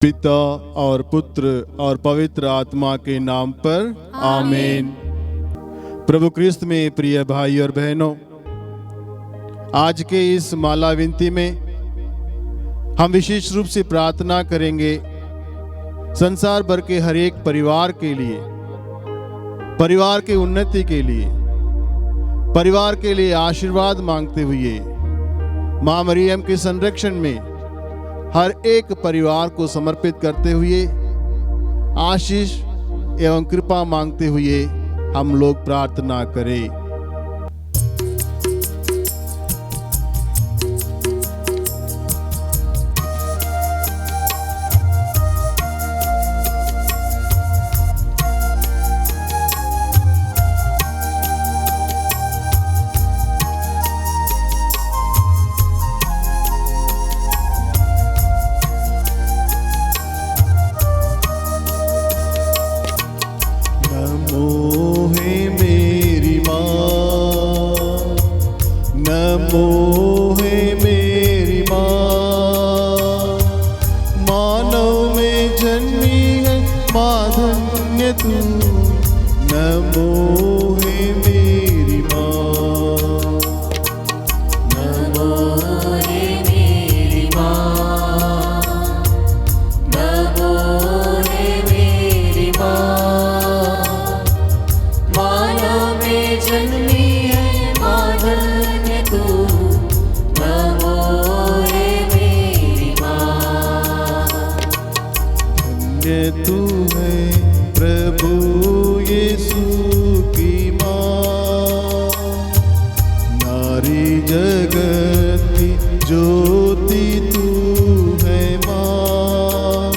पिता और पुत्र और पवित्र आत्मा के नाम पर आमीन। प्रभु क्रिस्त में प्रिय भाई और बहनों, आज के इस माला विनती में हम विशेष रूप से प्रार्थना करेंगे संसार भर के हर एक परिवार के लिए, परिवार की उन्नति के लिए, परिवार के लिए आशीर्वाद मांगते हुए मां मरियम के संरक्षण में हर एक परिवार को समर्पित करते हुए आशीष एवं कृपा मांगते हुए हम लोग प्रार्थना करें। तू है प्रभु यीशु की माँ, नारी जगत की ज्योति तू है माँ,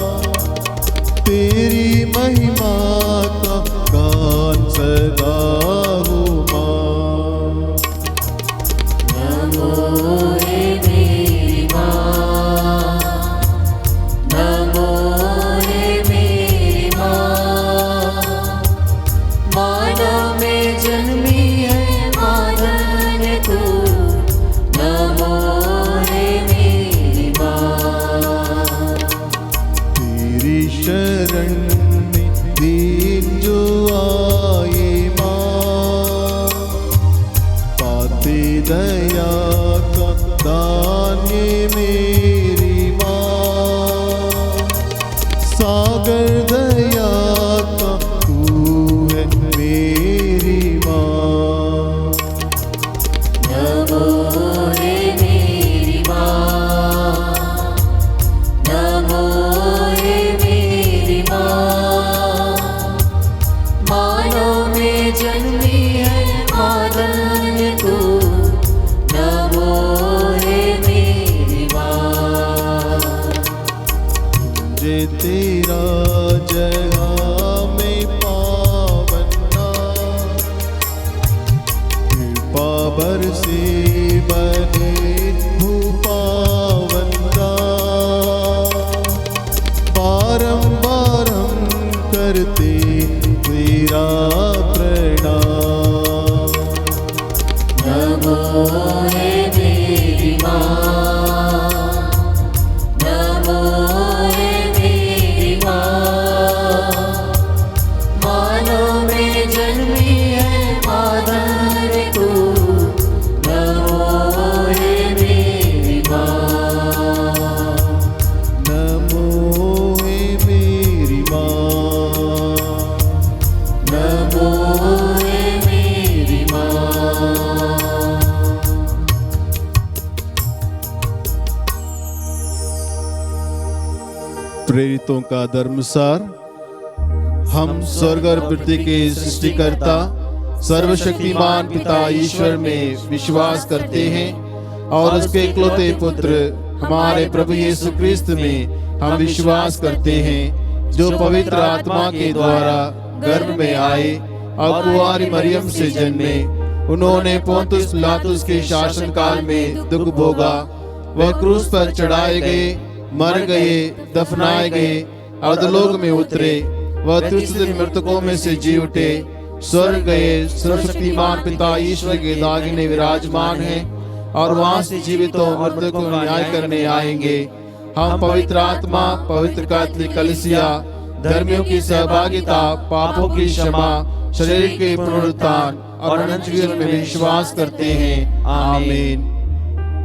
तेरी महिमा का गान सदा हो माँ। नमो शरण में दीन जो आए माँ, पाते दया का दान ये मेरी माँ, सागर दया का तू है मेरी माँ। नमो तेरा जहाँ में पावना, कृपा बरसे बने भूपावना, बारंबार हम करते तेरा प्रणाम। नमो मेरी माँ, प्रेरितों का धर्मसार। हम स्वर्ग और पृथ्वी के सृष्टिकर्ता सर्वशक्तिमान पिता ईश्वर में विश्वास करते हैं और उसके इकलौते पुत्र हमारे प्रभु यीशु क्रिस्त में हम विश्वास करते हैं, जो पवित्र आत्मा के द्वारा गर्भ में आए और कुंवारी मरियम से जन्मे। उन्होंने पोंतुस पिलातुस के शासन काल में दुख भोगा, वह क्रूस पर चढ़ाए गए, मर गए, दफनाए गए, अधोलोक में उतरे, वह तीसरे दिन मृतकों में से जी उठे, स्वर्ग गए, सर्वशक्तिमान पिता ईश्वर के दाहिने विराजमान हैं और वहां से जीवितों और मृतकों को न्याय करने आएंगे। हम पवित्र आत्मा, पवित्र कैथोलिक कलीसिया, धर्मियों की सहभागिता, पापों की क्षमा, शरीर के पुनरुत्थान और अनंत जीवन में विश्वास करते हैं। आमीन।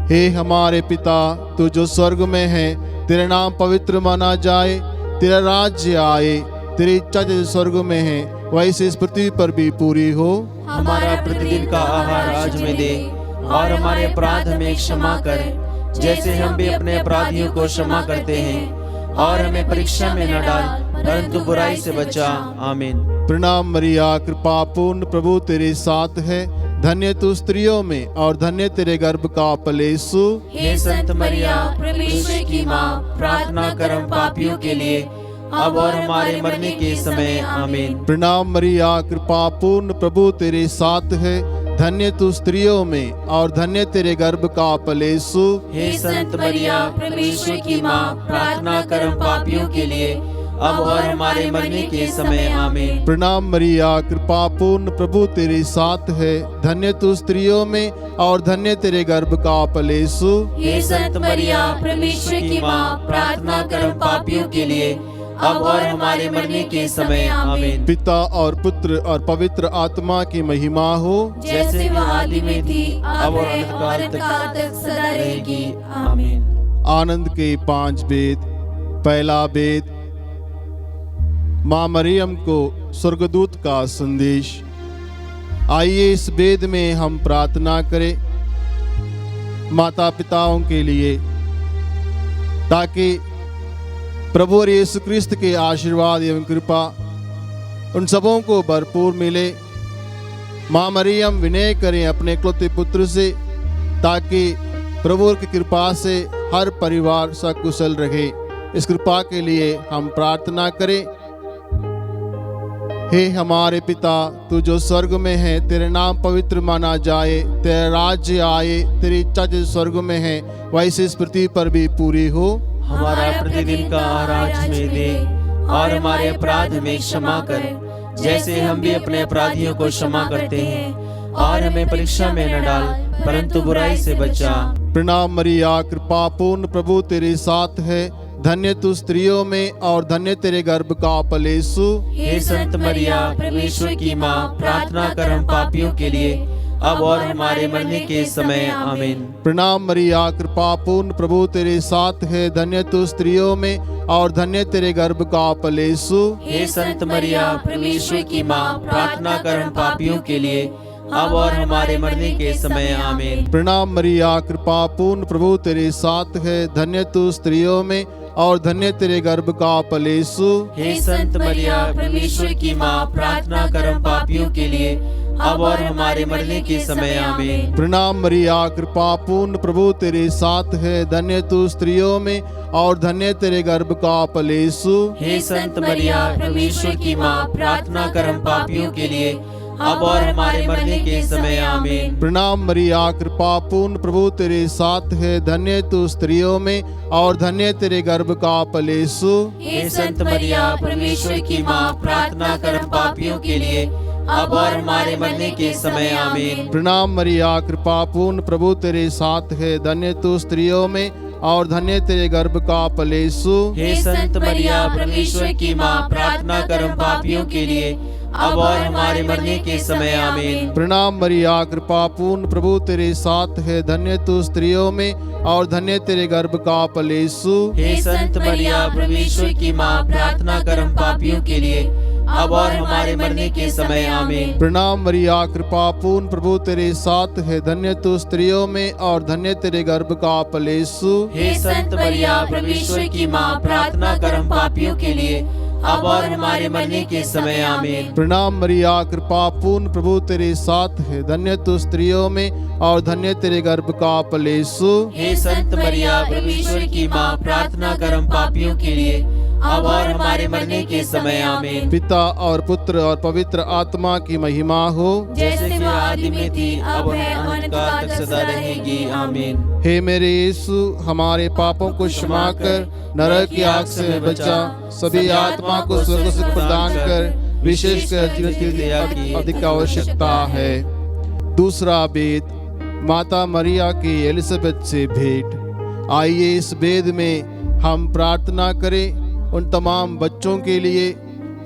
हे हमारे पिता, तू जो स्वर्ग में है, तेरा नाम पवित्र माना जाए, तेरा राज्य आए, तेरी इच्छा जैसे स्वर्ग में है वैसे इस पृथ्वी पर भी पूरी हो। हमारा प्रतिदिन का आहार आज हमें दे, और हमारे अपराध हमें क्षमा कर, जैसे हम भी अपने अपराधियों को क्षमा करते हैं, और हमें परीक्षा में न डाल, परंतु बुराई से बचा। आमीन। प्रणाम मरिया, कृपा पूर्ण, प्रभु तेरे साथ है, धन्य तू स्त्रियों में और धन्य तेरे गर्भ का फल यीशु। हे संत मरिया, परमेश्वर की माँ, प्रार्थना कर हम पापियों के लिए, अब और हमारे मरने के समय। आमीन। प्रणाम मरिया, कृपा पूर्ण, प्रभु तेरे साथ है, धन्य तू स्त्रियों में और धन्य तेरे गर्भ का फल यीशु। हे संत मरिया, परमेश्वर की माँ, प्रार्थना कर हम पापियों के लिए, अब और हमारे मरने के समय। आमीन। प्रणाम मरिया, कृपा पूर्ण, प्रभु तेरे साथ है, धन्य तू स्त्रियों में और धन्य तेरे गर्भ का फल यीशु। हे संत मरिया, परमेश्वर की माँ, प्रार्थना कर हम पापियों के लिए, अब और हमारे मरने के समय। आमीन। पिता और पुत्र और पवित्र आत्मा की महिमा हो, जैसे वह आदि में थी, अब और अनंत काल तक सदा रहेगी। आमीन। आनंद के 5 वेद। पहला वेद, माँ मरियम को स्वर्गदूत का संदेश। आइए इस वेद में हम प्रार्थना करें माता पिताओं के लिए, ताकि प्रभु और यीशु क्रिस्त के आशीर्वाद एवं कृपा उन सबों को भरपूर मिले। माँ मरियम विनय करें अपने इकलौते पुत्र से, ताकि प्रभु की कृपा से हर परिवार सकुशल रहे। इस कृपा के लिए हम प्रार्थना करें। हे हमारे पिता, तू जो स्वर्ग में है, तेरे नाम पवित्र माना जाए, तेरा राज्य आए, तेरी इच्छा जैसे स्वर्ग में है वैसे इस पृथ्वी पर भी पूरी हो। हमारा प्रतिदिन का आहार आज हमें दे, और हमारे अपराध हमें क्षमा कर, जैसे हम भी अपने अपराधियों को क्षमा करते हैं, और हमें परीक्षा में न डाल, परंतु बुराई से बचा। प्रणाम मरिया, कृपा पूर्ण, प्रभु तेरे साथ है, धन्य तू स्त्रियों में और धन्य तेरे गर्भ का फल यीशु। हे संत मरिया, परमेश्वर की माँ, प्रार्थना कर हम पापियों के लिए, अब और हमारे मरने के समय। आमीन। प्रणाम मरिया, कृपा पूर्ण, प्रभु तेरे साथ है, धन्य तू स्त्रियों में और धन्य तेरे गर्भ का फल यीशु। हे संत मरिया, परमेश्वर की माँ, प्रार्थना कर हम पापियों के लिए, अब और हमारे मरने के समय। आमीन। प्रणाम मरिया, कृपा पूर्ण, प्रभु तेरे साथ है, धन्य तू स्त्रियों में और धन्य तेरे गर्भ का फल यीशु। हे संत मरिया, परमेश्वर की माँ, प्रार्थना कर हम पापियों के लिए, अब और हमारे मरने के समय। आमीन। प्रणाम मरिया, कृपा पूर्ण, प्रभु तेरे साथ है, धन्य तू स्त्रियों में और धन्य तेरे गर्भ का फल यीशु। हे संत मरिया, परमेश्वर की माँ, प्रार्थना कर हम पापियों के लिए, अब और हमारे मरने के समय। आमीन। प्रणाम मरिया, कृपा पूर्ण, प्रभु तेरे साथ है, धन्य तू स्त्रियों में और धन्य तेरे गर्भ का फल यीशु। हे संत मरिया, परमेश्वर की माँ, प्रार्थना कर हम पापियों के लिए, अब और हमारे मरने के समय। आमीन। प्रणाम मरिया, कृपा पूर्ण, प्रभु तेरे साथ है, धन्य तू स्त्रियों में और धन्य तेरे गर्भ का फल यीशु। हे संत मरिया, परमेश्वर की माँ, प्रार्थना कर हम पापियों के लिए, अब और हमारे मरने के समय। आमीन। प्रणाम मरिया, कृपा पूर्ण, प्रभु तेरे साथ है, धन्य तू स्त्रियों में और धन्य तेरे गर्भ का फल यीशु। हे संत मरिया, परमेश्वर की माँ, प्रार्थना कर हम पापियों के लिए, अब और हमारे मरने के समय। आमीन। प्रणाम मरिया, कृपा पूर्ण, प्रभु तेरे साथ है, धन्य तू स्त्रियों में और धन्य तेरे गर्भ का फल यीशु। हे संत मरिया, परमेश्वर की माँ, प्रार्थना कर हम पापियों के लिए, अब और हमारे मरने के समय। आमीन। प्रणाम मरिया, कृपा पूर्ण, प्रभु तेरे साथ है, धन्य तू स्त्रियों में और धन्य तेरे गर्भ का फल यीशु। हे संत मरिया, परमेश्वर की माँ, प्रार्थना कर हम पापियों के लिए, अब और हमारे मरने के समय। आमीन। पिता और पुत्र और पवित्र आत्मा की महिमा हो, जैसे कि आदि में थी, अब है, अनंत काल तक सदा रहेगी। आमीन। हे मेरे यीशु, हमारे पापों को क्षमा कर, नरक की आग से बचा, सभी आत्मा को स्वर्ग सुख प्रदान कर, विशेषकर जीवन की दया की अधिक आवश्यकता है। दूसरा वेद, माता मरिया की एलिजाबेथ से भेंट। आइए इस वेद में हम प्रार्थना करें उन तमाम बच्चों के लिए।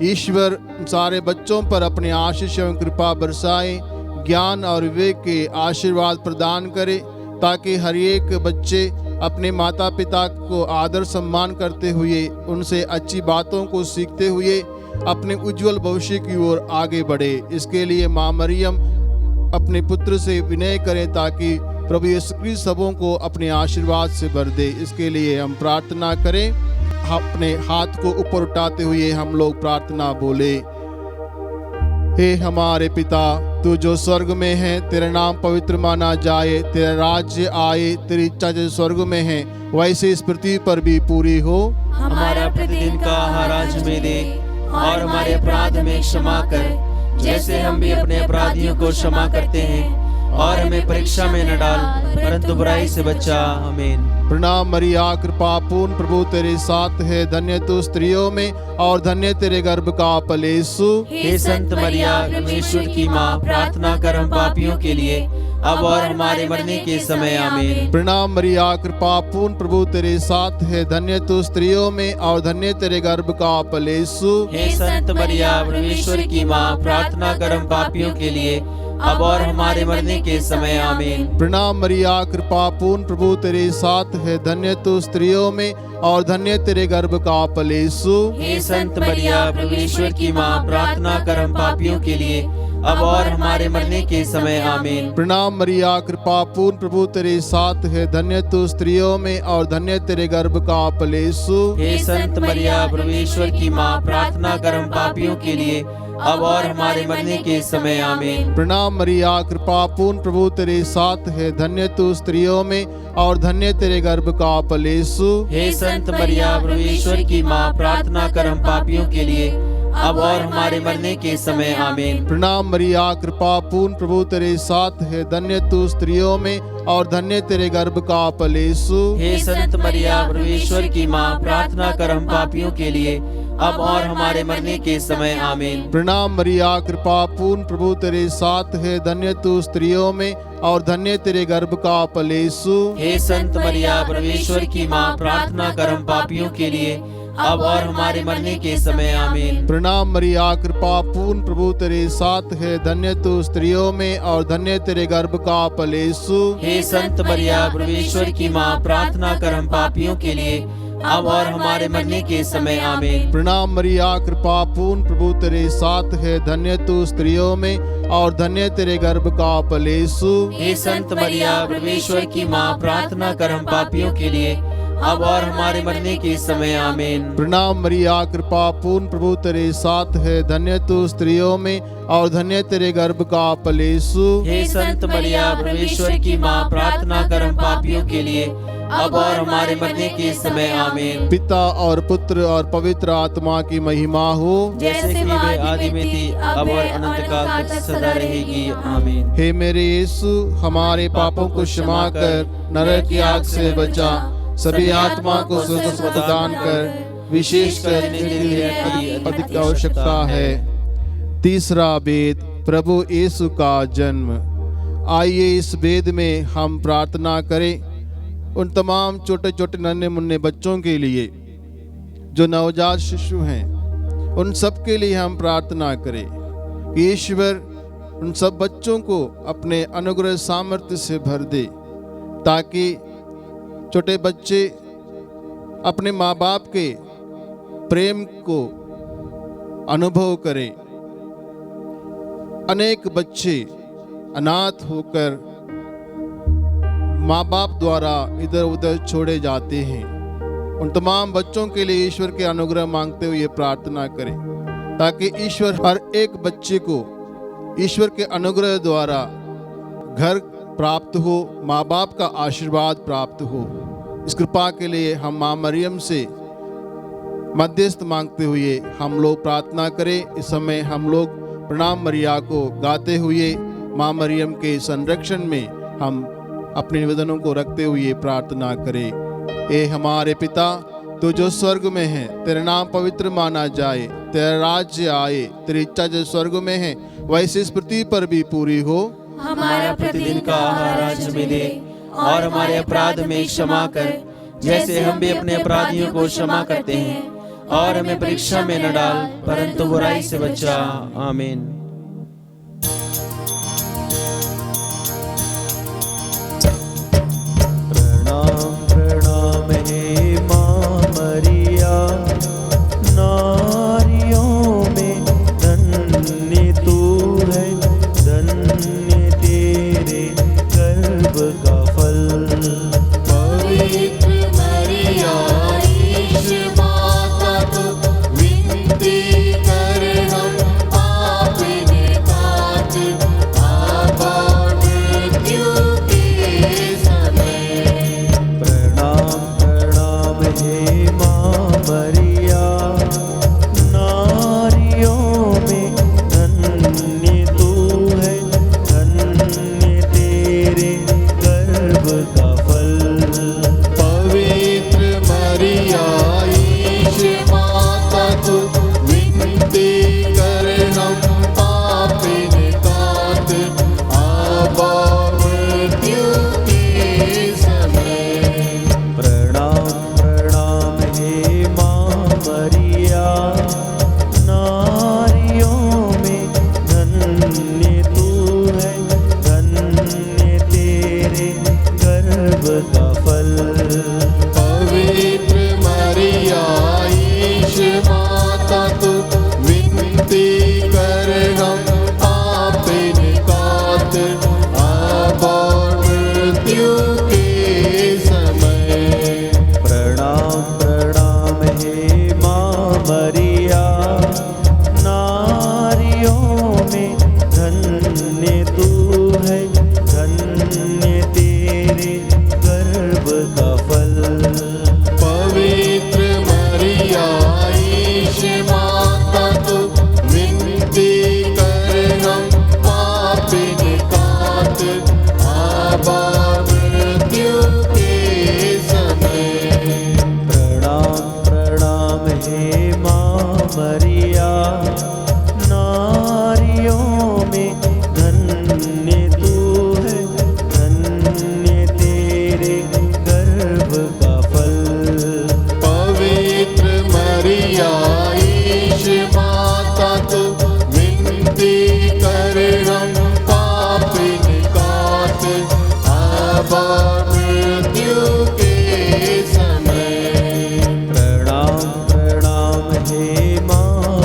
ईश्वर उन सारे बच्चों पर अपने आशीष एवं कृपा बरसाए, ज्ञान और विवेक के आशीर्वाद प्रदान करे, ताकि हर एक बच्चे अपने माता पिता को आदर सम्मान करते हुए, उनसे अच्छी बातों को सीखते हुए अपने उज्जवल भविष्य की ओर आगे बढ़े। इसके लिए माँ मरियम अपने पुत्र से विनय करें, ताकि प्रभु यीशु क्रिस्त सबों को अपने आशीर्वाद से भर दे। इसके लिए हम प्रार्थना करें। अपने हाथ को ऊपर उठाते हुए हम लोग प्रार्थना बोले। हे हमारे पिता, तू जो स्वर्ग में है, तेरा नाम पवित्र माना जाए, तेरा राज्य आए, तेरी इच्छा जो स्वर्ग में है वैसे इस पृथ्वी पर भी पूरी हो। हमारा प्रतिदिन का आहार आज हमें दे, और हमारे अपराध में क्षमा कर, जैसे हम भी अपने अपराधियों को क्षमा करते हैं, और हमें परीक्षा में न डाल, परंतु बुराई से बचा। आमीन। प्रणाम मरिया, कृपा पूर्ण प्रभु तेरे साथ है, धन्य तू स्त्रियों में और धन्य तेरे गर्भ का फल यीशु। हे संत मरिया, परमेश्वर की माँ, प्रार्थना कर हम पापियों के लिए, अब और हमारे मरने के समय। आमीन। प्रणाम मरिया, कृपा पूर्ण प्रभु तेरे साथ है, धन्य तू स्त्रियों में और धन्य तेरे गर्भ का फल यीशु। हे संत मरिया, परमेश्वर की माँ, प्रार्थना कर हम पापियों के लिए, अब और हमारे मरने के समय। आमीन। प्रणाम मरिया, कृपा पूर्ण प्रभु तेरे साथ है, धन्य तू स्त्रियों में और धन्य तेरे गर्भ का फल यीशु। हे संत मरिया, परमेश्वर की माँ, प्रार्थना कर हम पापियों के लिए, अब और हमारे मरने के समय। आमीन। प्रणाम मरिया, कृपा पूर्ण प्रभु तेरे साथ है, धन्य तू स्त्रियों में और धन्य तेरे गर्भ का फल यीशु। हे संत मरिया, परमेश्वर की माँ, प्रार्थना कर हम पापियों के लिए, अब और हमारे मरने के समय। आमीन। प्रणाम मरिया, कृपा पूर्ण प्रभु तेरे साथ है, धन्य तू स्त्रियों में और धन्य तेरे गर्भ का फल यीशु। हे संत मरिया, परमेश्वर की माँ, प्रार्थना कर हम पापियों के लिए, अब और हमारे मरने के समय। आमीन। प्रणाम मरिया, कृपा पूर्ण प्रभु तेरे साथ है, धन्य तू स्त्रियों में और धन्य तेरे गर्भ का फल यीशु। हे संत मरिया, परमेश्वर की माँ, प्रार्थना कर हम पापियों के लिए, अब और हमारे मरने के समय। आमीन। प्रणाम मरिया, कृपा पूर्ण प्रभु तेरे साथ है, धन्य तू स्त्रियों में और धन्य तेरे गर्भ का फल यीशु। हे संत मरिया, परमेश्वर की माँ, प्रार्थना कर हम पापियों के लिए, अब और हमारे मरने के समय। आमीन। प्रणाम मरिया, कृपा पूर्ण प्रभु तेरे साथ है, धन्य तू स्त्रियों में और धन्य तेरे गर्भ का फल यीशु। हे संत मरिया, परमेश्वर की माँ, प्रार्थना कर हम पापियों के लिए, अब और हमारे मरने के समय। आमीन। प्रणाम मरिया, कृपा पूर्ण प्रभु तेरे साथ है, धन्य तू स्त्रियों में और धन्य तेरे गर्भ का फल यीशु। हे संत मरिया, परमेश्वर की माँ, प्रार्थना कर हम पापियों के लिए, अब और हमारे मरने के समय। आमीन। प्रणाम मरिया, कृपा पूर्ण प्रभु तेरे साथ है, धन्य तू स्त्रियों में और धन्य तेरे गर्भ का फल यीशु। हे संत मरिया, परमेश्वर की माँ, प्रार्थना कर हम पापियों के लिए, अब और हमारे मरने के समय। आमीन। पिता और पुत्र और पवित्र आत्मा की महिमा हो, जैसे कि वे आदि में थी, अब और अनंत काल तक सदा रहेगी। आमीन। हे मेरे यीशु, हमारे पापों को क्षमा कर, नरक की आग से बचा, सभी आत्मा को स्वर्ग प्रदान कर, विशेषकर जिन्हें अधिक आवश्यकता है। तीसरा वेद, प्रभु यीशु का जन्म। आइए इस वेद में हम प्रार्थना करें उन तमाम छोटे छोटे नन्हे मुन्ने बच्चों के लिए जो नवजात शिशु हैं। उन सब के लिए हम प्रार्थना करें कि ईश्वर उन सब बच्चों को अपने अनुग्रह सामर्थ्य से भर दे, ताकि छोटे बच्चे अपने माँ बाप के प्रेम को अनुभव करें। अनेक बच्चे अनाथ होकर माँ बाप द्वारा इधर उधर छोड़े जाते हैं। उन तमाम बच्चों के लिए ईश्वर के अनुग्रह मांगते हुए प्रार्थना करें, ताकि ईश्वर हर एक बच्चे को ईश्वर के अनुग्रह द्वारा घर प्राप्त हो, माँ बाप का आशीर्वाद प्राप्त हो। इस कृपा के लिए हम माँ मरियम से मध्यस्थ मांगते हुए हम लोग प्रार्थना करें। इस समय हम लोग प्रणाम मरिया को गाते हुए माँ मरियम के संरक्षण में हम अपने निवेदनों को रखते हुए प्रार्थना करें। ए हमारे पिता, तू जो स्वर्ग में है, तेरा नाम पवित्र माना जाए, तेरा राज्य आए, तेरी इच्छा जो स्वर्ग में है वैसे इस पृथ्वी पर भी पूरी हो। हमारा प्रतिदिन का आहार आज हमें दे, और हमारे अपराध में क्षमा कर, जैसे हम भी अपने अपराधियों को क्षमा करते हैं, और हमें परीक्षा में न डाल परंतु बुराई से बचा। आमीन। प्रणाम प्रणाम हे माँ मरिया, नारियों में धन्य तू है, धन्य तेरे गर्भ का फल। पवित्र मरिया ईश माता तू विनती कर हम पापिन तात, आबा मृत्यु के समय। प्रणाम प्रणाम हे माँ मरिया, नारियों में धन्य तू है, धन्य तेरे गर्भ का फल। पवित्र मरिया ईश माता तू विनती कर हम पापिन तात, आबा मृत्यु के समय। प्रणाम प्रणाम हे माँ मरिया, नारियों में धन्य तू है, धन्य तेरे गर्भ का फल। पवित्र मरिया ईश माता तू विनती कर हम पापिन तात, आबा मृत्यु के समय। प्रणाम प्रणाम हे माँ मरिया, नारियों में धन्य तू है, धन्य तेरे गर्भ का फल। पवित्र मरिया ईश माता तू विनती कर हम पापिन तात, आबा मृत्यु के समय। प्रणाम प्रणाम हे माँ मरिया, नारियों में धन्य तू है, धन्य तेरे गर्भ का फल। पवित्र मरिया ईश माता तू विनती कर हम पापिन तात, आबा मृत्यु के समय। प्रणाम प्रणाम हे माँ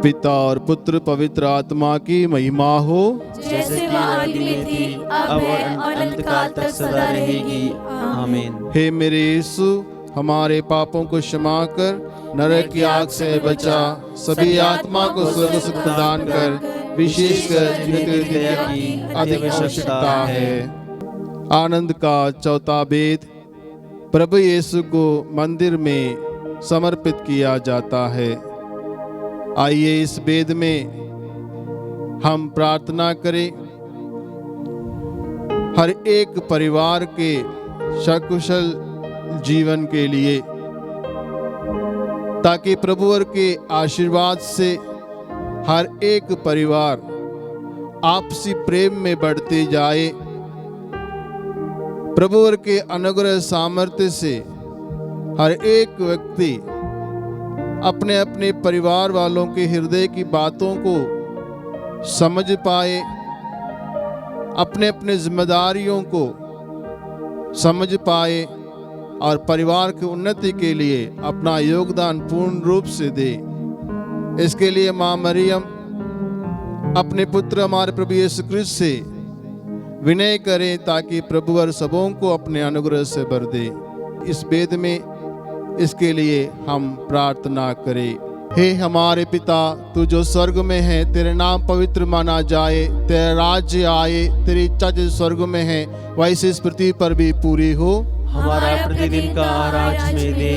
पिता और पुत्र पवित्र आत्मा की महिमा हो, जैसे कि आदि में थी, अब और अनंत काल तक सदा रहेगी। आमीन। हे मेरे यीशु, हमारे पापों को क्षमा कर, नरक की आग से बचा, सभी आत्मा को स्वर्ग सुख प्रदान कर, विशेषकर जिन्हें तेरी दया की अधिक आवश्यकता है। आनंद का चौथा वेद, प्रभु यीशु को मंदिर में समर्पित किया जाता है। आइए इस वेद में हम प्रार्थना करें हर एक परिवार के सकुशल जीवन के लिए, ताकि प्रभुवर के आशीर्वाद से हर एक परिवार आपसी प्रेम में बढ़ते जाए। प्रभुवर के अनुग्रह सामर्थ्य से हर एक व्यक्ति अपने अपने परिवार वालों के हृदय की बातों को समझ पाए, अपने अपने जिम्मेदारियों को समझ पाए और परिवार की उन्नति के लिए अपना योगदान पूर्ण रूप से दे। इसके लिए माँ मरियम अपने पुत्र हमारे प्रभु यीशु क्रिस्त से विनय करें, ताकि प्रभुवर सबों को अपने अनुग्रह से भर दे। इस वेद में इसके लिए हम प्रार्थना करें। हे हमारे पिता, तू जो स्वर्ग में है, तेरे नाम पवित्र माना जाए, तेरा राज्य आए, तेरी इच्छा जैसे स्वर्ग में है वैसे इस पृथ्वी पर भी पूरी हो। हमारा प्रतिदिन का आहार आज हमें दे,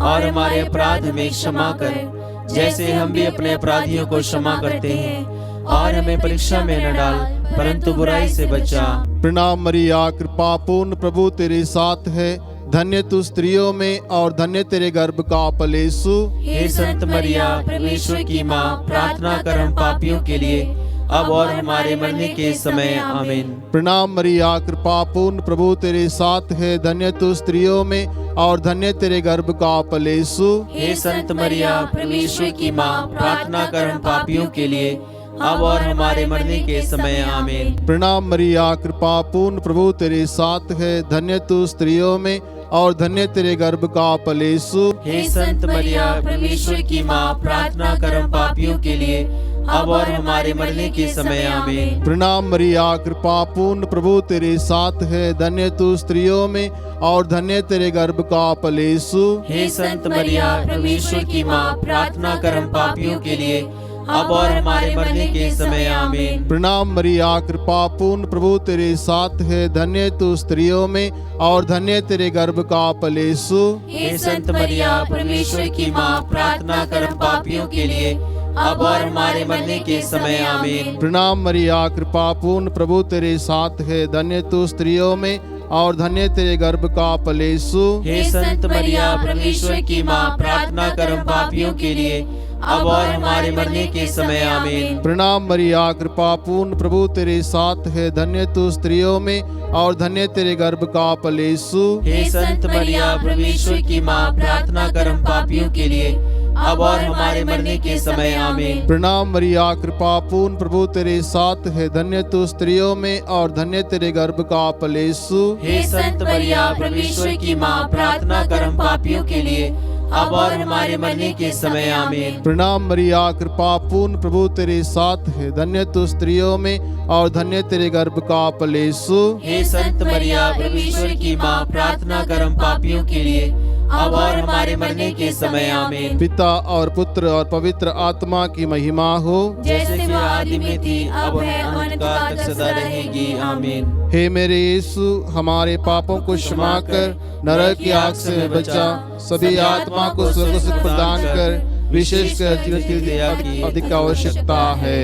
और हमारे अपराध हमें क्षमा कर, जैसे हम भी अपने अपराधियों को क्षमा करते हैं, और हमें परीक्षा में न डाल, परंतु बुराई से बचा। प्रणाम मरिया, कृपा पूर्ण, प्रभु तेरे साथ है, धन्य तू स्त्रियों में और धन्य तेरे गर्भ का फल यीशु। हे संत मरिया, परमेश्वर की माँ, प्रार्थना कर हम पापियों के लिए, अब और हमारे मरने के समय। आमीन। प्रणाम मरिया, कृपा पूर्ण, प्रभु तेरे साथ है, धन्य तू स्त्रियों में और धन्य तेरे गर्भ का फल यीशु। हे संत मरिया, परमेश्वर की माँ, प्रार्थना कर हम पापियों के लिए, अब और हमारे मरने के समय। आमीन। प्रणाम मरिया, कृपा पूर्ण, प्रभु तेरे साथ है, धन्य तू स्त्रियों में और धन्य तेरे गर्भ का फल यीशु। हे संत मरिया, परमेश्वर की माँ, प्रार्थना कर हम पापियों के लिए, अब और हमारे मरने के समय। आमीन। प्रणाम मरिया, कृपा पूर्ण, प्रभु तेरे साथ है, धन्य तू स्त्रियों में और धन्य तेरे गर्भ का फल यीशु। हे संत मरिया, परमेश्वर की माँ, प्रार्थना कर हम पापियों के लिए, अब और हमारे मरने के समय। आमीन। प्रणाम मरिया, कृपा पूर्ण, प्रभु तेरे साथ है, धन्य तू स्त्रियों में और धन्य तेरे गर्भ का फल यीशु। हे संत मरिया, परमेश्वर की माँ, प्रार्थना कर हम पापियों के लिए, अब और हमारे मरने के समय। आमीन। प्रणाम मरिया, कृपा पूर्ण, प्रभु तेरे साथ है, धन्य तू स्त्रियों में और धन्य तेरे गर्भ का फल यीशु। हे संत मरिया, परमेश्वर की माँ, प्रार्थना कर हम पापियों के लिए, अब और हमारे मरने के समय। आमीन। प्रणाम मरिया, कृपा पूर्ण, प्रभु तेरे साथ है, धन्य तू स्त्रियों में और धन्य तेरे गर्भ का फल यीशु। हे संत मरिया, परमेश्वर की माँ, प्रार्थना कर हम पापियों के लिए, अब और हमारे मरने के समय। आमीन। प्रणाम मरिया, कृपा पूर्ण, प्रभु तेरे साथ है, धन्य तू स्त्रियों में और धन्य तेरे गर्भ का फल यीशु। हे संत मरिया, परमेश्वर की माँ, प्रार्थना कर हम पापियों के लिए, अब और हमारे मरने के समय। आमीन। प्रणाम मरिया, कृपा पूर्ण, प्रभु तेरे साथ है, धन्य तू स्त्रियों में और धन्य तेरे गर्भ का फल यीशु। हे संत मरिया, परमेश्वर की माँ, प्रार्थना कर हम पापियों के लिए, अब और हमारे मरने के समय। आमीन। पिता और पुत्र और पवित्र आत्मा की महिमा हो, जैसे कि आदि में थी, अब और अनंत काल तक सदा रहेगी। आमीन। हे मेरे यीशु, हमारे पापों को क्षमा कर, नरक की आग से बचा, सभी आत्मा को स्वर्ग सुख प्रदान कर, विशेषकर जिनकी दया की अधिक आवश्यकता है।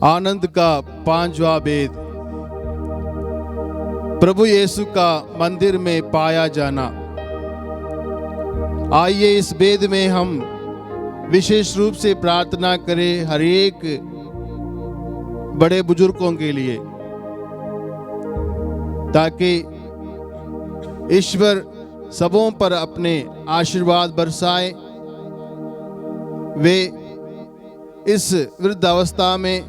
आनंद का पांचवा वेद, प्रभु यीशु का मंदिर में पाया जाना। आइए इस वेद में हम विशेष रूप से प्रार्थना करें हर एक बड़े बुजुर्गों के लिए, ताकि ईश्वर सबों पर अपने आशीर्वाद बरसाए। वे इस वृद्धावस्था में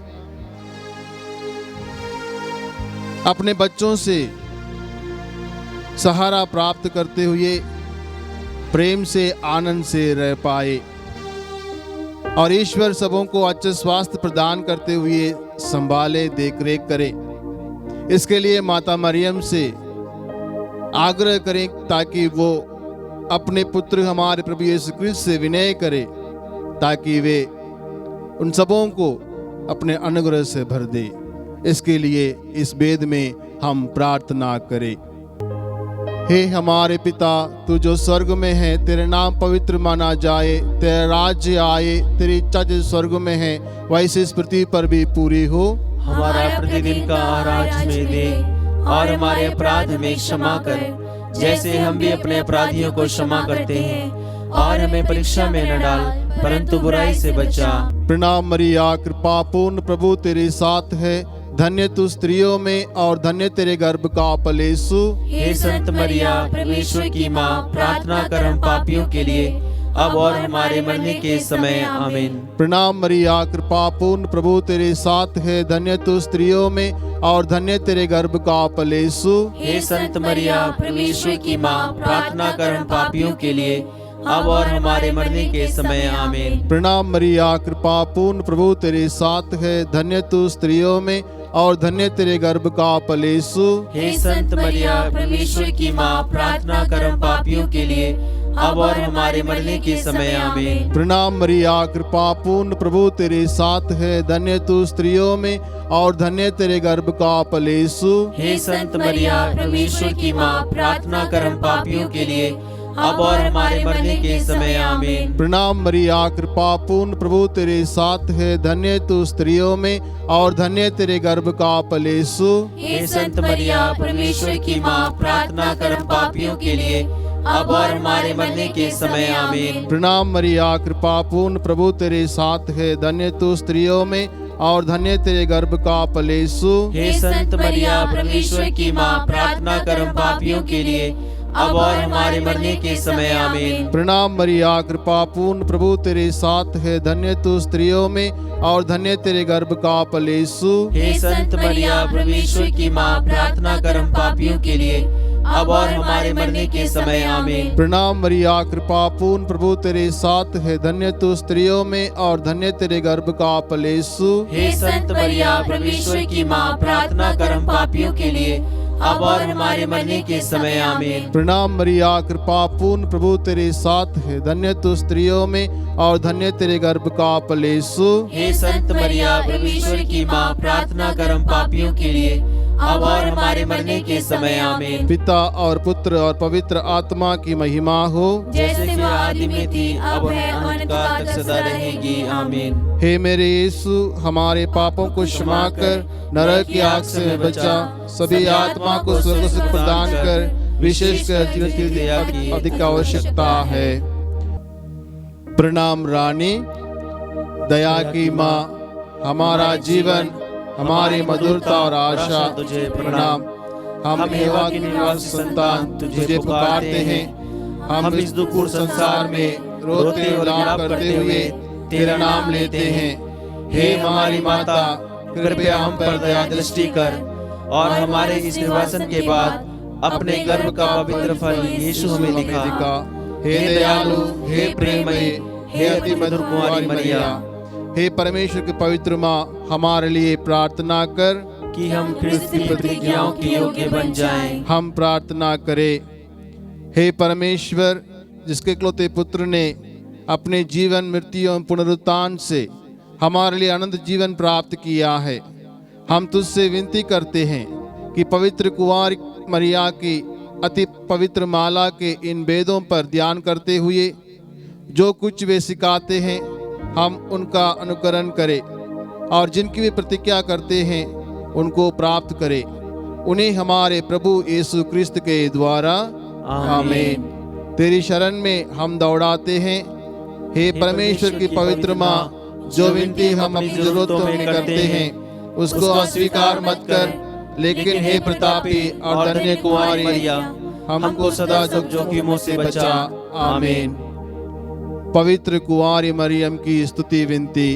अपने बच्चों से सहारा प्राप्त करते हुए प्रेम से आनंद से रह पाए। और ईश्वर सबों को अच्छा स्वास्थ्य प्रदान करते हुए संभाले, देख रेख करे। इसके लिए माता मरियम से आग्रह करें ताकि वो अपने पुत्र हमारे प्रभु यीशु क्रिस्त से विनय करे, ताकि वे उन सबों को अपने अनुग्रह से भर दे। इसके लिए इस वेद में हम प्रार्थना करें। हे हमारे पिता, तू जो स्वर्ग में है, तेरे नाम पवित्र माना जाए, तेरा राज्य आए, तेरी इच्छा जो स्वर्ग में है वैसे इस पृथ्वी पर भी पूरी हो। हमारा प्रतिदिन का आहार आज हमें दे, और हमारे अपराध हमें क्षमा कर, जैसे हम भी अपने अपराधियों को क्षमा करते हैं, और हमें परीक्षा में न डाल, परंतु बुराई से बचा। प्रणाम मरिया, कृपा पूर्ण प्रभु तेरे साथ है, धन्य तू स्त्रियों में और धन्य तेरे गर्भ का फल यीशु। हे संत मरिया, परमेश्वर की माँ, प्रार्थना कर हम पापियों के लिए, अब और हमारे मरने के समय। आमीन। प्रणाम मरिया, कृपा पूर्ण प्रभु तेरे साथ है, धन्य तू स्त्रियों में और धन्य तेरे गर्भ का फल यीशु। हे संत मरिया, परमेश्वर की माँ, प्रार्थना कर हम पापियों के लिए, अब और हमारे मरने के समय। आमीन। प्रणाम मरिया, कृपा पूर्ण प्रभु तेरे साथ है, धन्य तू स्त्रियों में और धन्य तेरे गर्भ का फल यीशु। हे संत मरिया, परमेश्वर की माँ, प्रार्थना कर हम पापियों के लिए, अब और हमारे मरने के समय। आमीन। प्रणाम मरिया, कृपा पूर्ण प्रभु तेरे साथ है, धन्य तू स्त्रियों में और धन्य तेरे गर्भ का फल यीशु। हे संत मरिया, परमेश्वर की माँ, प्रार्थना कर हम पापियों के लिए, अब और हमारे मरने के समय। आमीन। प्रणाम मरिया, कृपा पूर्ण प्रभु तेरे साथ है, धन्य तू स्त्रियों में और धन्य तेरे गर्भ का फल यीशु। हे संत मरिया, परमेश्वर की माँ, प्रार्थना कर हम पापियों के लिए, अब और हमारे मरने के समय। आमीन। प्रणाम मरिया, कृपा पूर्ण प्रभु तेरे साथ है, धन्य तू स्त्रियों में और धन्य तेरे गर्भ का फल यीशु। हे संत मरिया, परमेश्वर की माँ, प्रार्थना कर हम पापियों के लिए, अब और हमारे मरने के समय। आमीन। प्रणाम मरिया, कृपा पूर्ण प्रभु तेरे साथ है, धन्य तू स्त्रियों में और धन्य तेरे गर्भ का फल यीशु। हे संत मरिया, परमेश्वर की माँ, प्रार्थना कर हम पापियों के लिए, अब और हमारे मरने के समय। आमीन। प्रणाम मरिया, कृपा पूर्ण प्रभु तेरे साथ है, धन्य तू स्त्रियों में और धन्य तेरे गर्भ का फल यीशु। हे संत मरिया, परमेश्वर की माँ, प्रार्थना कर हम पापियों के लिए, अब और हमारे मरने के समय। आमीन। प्रणाम मरिया, कृपा पूर्ण प्रभु तेरे साथ है, धन्य तू स्त्रियों में और धन्य तेरे गर्भ का फल यीशु। हे संत मरिया, परमेश्वर की माँ, प्रार्थना कर हम पापियों के लिए, अब और हमारे मरने के समय। आमीन। पिता और पुत्र और पवित्र आत्मा की महिमा हो, जैसे वो आदि में थी, अब है, अनंतकाल तक सदा रहेगी। आमीन। हे मेरे यीशु, हमारे पापों को क्षमा कर, नरक की आग से बचा, सभी आत्मा को स्वर्ग सुख प्रदान कर, विशेषकर जिनकी दया की अधिक आवश्यकता है। प्रणाम रानी, दया की माँ, हमारा जीवन, हमारी मधुरता और आशा तुझे प्रणाम। हम हेवा की निवास संतान तुझे पुकारते हैं। हम इस दुखपूर्ण संसार में रोते और विलाप करते हुए तेरा नाम लेते हैं। हे हमारी माता, कृपया हम पर दया दृष्टि कर और हमारे इस निर्वासन के बाद अपने गर्भ का पवित्र फल यीशु हमें दिखा। हे दयालु, हे प्रेममयी, हे अति मधुर कुंवारी मरिया, हे परमेश्वर की पवित्र माँ, हमारे लिए प्रार्थना कर कि हम ख्रिस्त की प्रतिज्ञाओं के योग्य बन जाएं। हम प्रार्थना करें। हे परमेश्वर, जिसके इकलौते पुत्र ने अपने जीवन, मृत्यु एवं पुनरुत्थान से हमारे लिए अनंत जीवन प्राप्त किया है, हम तुझसे विनती करते हैं कि पवित्र कुंवारी मरिया की अति पवित्र माला के इन वेदों पर ध्यान करते हुए जो कुछ वे सिखाते हैं, हम उनका अनुकरण करें और जिनकी वे प्रतिज्ञा करते हैं उनको प्राप्त करें। उन्हें हमारे प्रभु यीशु क्रिस्त के द्वारा आमीन। तेरी शरण में हम दौड़ाते हैं। हे परमेश्वर की पवित्र माँ, जो विनती हम अपनी जरूरतों में करते हैं उसको अस्वीकार मत कर, लेकिन हे प्रतापी और धन्य कुंवारी मरिया, हमको सदा जोखिमों से बचा। आमीन। पवित्र कुंवारी मरियम की स्तुति विनती।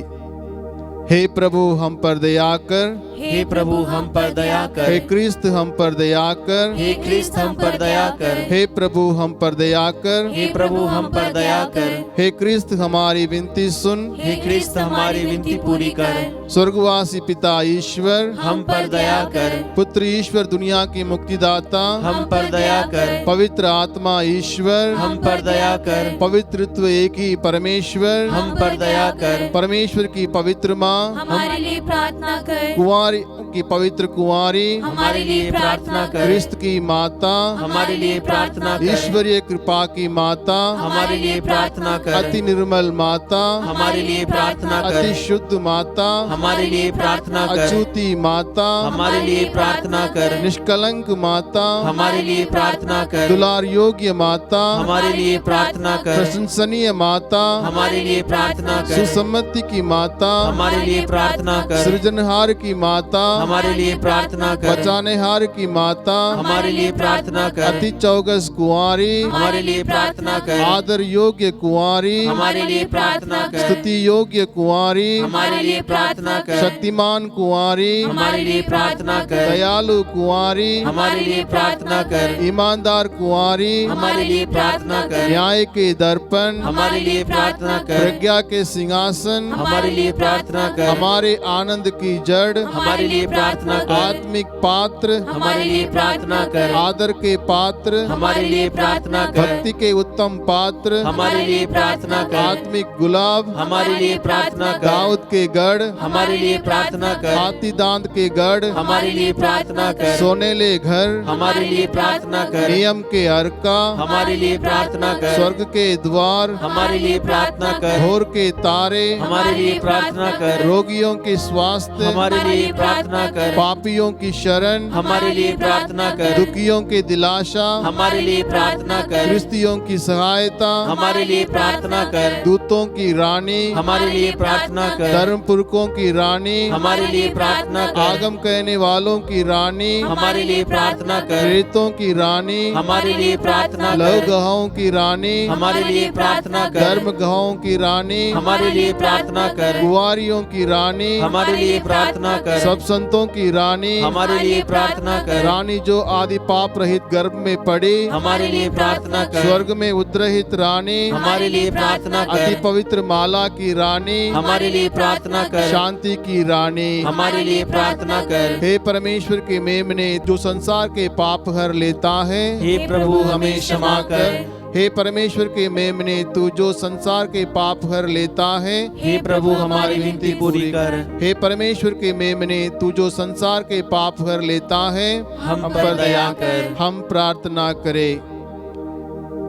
हे प्रभु, हम पर दया कर। हे प्रभु हम पर दया हे कर, क्रिस्त हम पर दया कर, हे क्रिस्त हम पर दया कर, हे प्रभु हम पर दया कर, हे प्रभु हम पर दया कर, हे क्रिस्त हमारी विनती सुन, हे क्रिस्त हमारी विनती पूरी कर, स्वर्गवासी पिता ईश्वर, हम पर दया कर, पुत्र ईश्वर दुनिया के मुक्तिदाता, हम पर दया कर, पवित्र आत्मा ईश्वर, हम पर दया कर, पवित्रत्व एक ही परमेश्वर, हम पर दया कर, परमेश्वर की पवित्र माँ, हमारे लिए प्रार्थना कर, कुंवारी की पवित्र कुंवारी, हमारे लिए प्रार्थना कर, क्रिस्त की माता, हमारे लिए प्रार्थना कर, ईश्वरीय कृपा की माता, हमारे लिए प्रार्थना कर, अति निर्मल माता, हमारे लिए प्रार्थना कर, अति शुद्ध माता, हमारे लिए प्रार्थना कर, अछूती माता, हमारे लिए प्रार्थना कर, निष्कलंक माता, हमारे लिए प्रार्थना कर, दुलार योग्य माता, हमारे लिए प्रार्थना कर, प्रशंसनीय माता, हमारे लिए प्रार्थना कर, सुसम्मति की माता, हमारे लिए प्रार्थना कर, सृजनहार की माता, हमारे लिए प्रार्थना कर, बचानेहार की माता, हमारे लिए प्रार्थना कर, अति चौगस कुंवारी, हमारे लिए प्रार्थना कर, आदर योग्य कुंवारी, हमारे लिए प्रार्थना कर, स्तुति योग्य कुंवारी, हमारे लिए प्रार्थना कर, शक्तिमान कुंवारी, हमारे लिए प्रार्थना कर, दयालु कुंवारी, हमारे लिए प्रार्थना कर, ईमानदार कुंवारी, हमारे लिए प्रार्थना कर, न्याय के दर्पण, हमारे लिए प्रार्थना कर, प्रज्ञा के सिंहासन, हमारे लिए प्रार्थना कर, हमारे आनंद की जड़, हमारे लिए प्रार्थना कर, आत्मिक पात्र, हमारे लिए प्रार्थना कर, आदर के पात्र, हमारे लिए प्रार्थना कर, भक्ति के उत्तम पात्र, हमारे लिए प्रार्थना कर, आत्मिक गुलाब, हमारे लिए प्रार्थना कर, दाऊद के गढ़, हमारे लिए प्रार्थना कर, हाथी दांत के गढ़, हमारे लिए प्रार्थना कर, सोनेले घर, हमारे लिए प्रार्थना कर, नियम के अर्का, हमारे लिए प्रार्थना कर, स्वर्ग के द्वार, हमारे लिए प्रार्थना कर, भोर के तारे, हमारे लिए प्रार्थना कर, रोगियों के स्वास्थ्य, हमारे लिए प्रार्थना कर, पापियों की शरण, हमारे लिए प्रार्थना कर, दुखियों के दिलाशा, हमारे लिए प्रार्थना कर, क्रिस्तियों की सहायता, हमारे लिए प्रार्थना कर, दूतों की रानी, हमारे लिए प्रार्थना कर, धर्म पुरखों की रानी, हमारे लिए प्रार्थना कर, आगम कहने वालों की रानी, हमारे लिए प्रार्थना कर, प्रेतों की रानी, हमारे लिए प्रार्थना लव कर, गहों की रानी, हमारे लिए प्रार्थना कर, धर्म गहों की रानी, हमारे लिए प्रार्थना कर, कुंवारियों की रानी, हमारे लिए प्रार्थना कर, सब संतों की रानी, हमारे लिए प्रार्थना कर, रानी जो आदि पाप रहित गर्भ में पड़ी, हमारे लिए प्रार्थना कर, स्वर्ग में उद्रहित रानी, हमारे लिए प्रार्थना अति कर, पवित्र माला की रानी, हमारे लिए प्रार्थना कर, शांति की रानी, हमारे लिए प्रार्थना कर, हे परमेश्वर के मेमने जो संसार के पाप हर लेता है, हे प्रभु हमें क्षमा कर, हे परमेश्वर के मेमने तू जो संसार के पाप हर लेता है, हे प्रभु हमारी विनती पूरी कर, हे परमेश्वर के मेमने तू जो संसार के पाप हर लेता है, हम पर दया कर, हम प्रार्थना करें।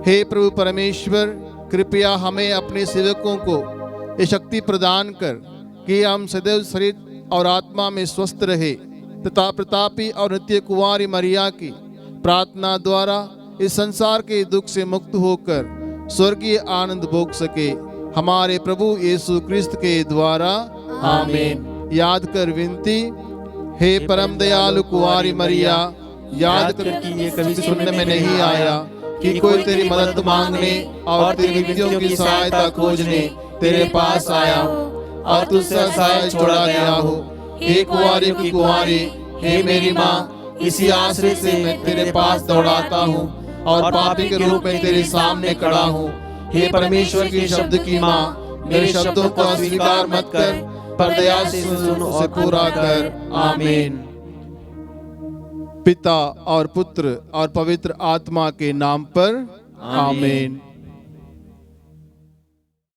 हे प्रभु परमेश्वर, कृपया हमें अपने सेवकों को ये शक्ति प्रदान कर कि हम सदैव शरीर और आत्मा में स्वस्थ रहे तथा प्रतापी और नित्य कुंवारी मरिया की प्रार्थना द्वारा इस संसार के दुख से मुक्त होकर स्वर्गीय आनंद भोग सके, हमारे प्रभु यीशु क्रिस्त के द्वारा, आमीन। याद कर विनती, हे परम दयालु कुंवारी मरिया, याद कर कि ये कभी सुनने में नहीं आया कि कोई तेरी मदद मांगने और तेरी विनतियों की सहायता खोजने तेरे पास आया और तुझसे असहाय छोड़ा गया हो। हे कुंवारी की कुंवारी, हे मेरी माँ, इसी आश्रय से मैं तेरे पास दौड़ाता हूँ और पापी के रूप में तेरे सामने खड़ा हूँ। हे परमेश्वर के शब्द की माँ, मेरे शब्दों को अस्वीकार मत कर, पर दया से सुन उसे पूरा कर। आमीन। पिता और पुत्र और पवित्र आत्मा के नाम पर, आमीन।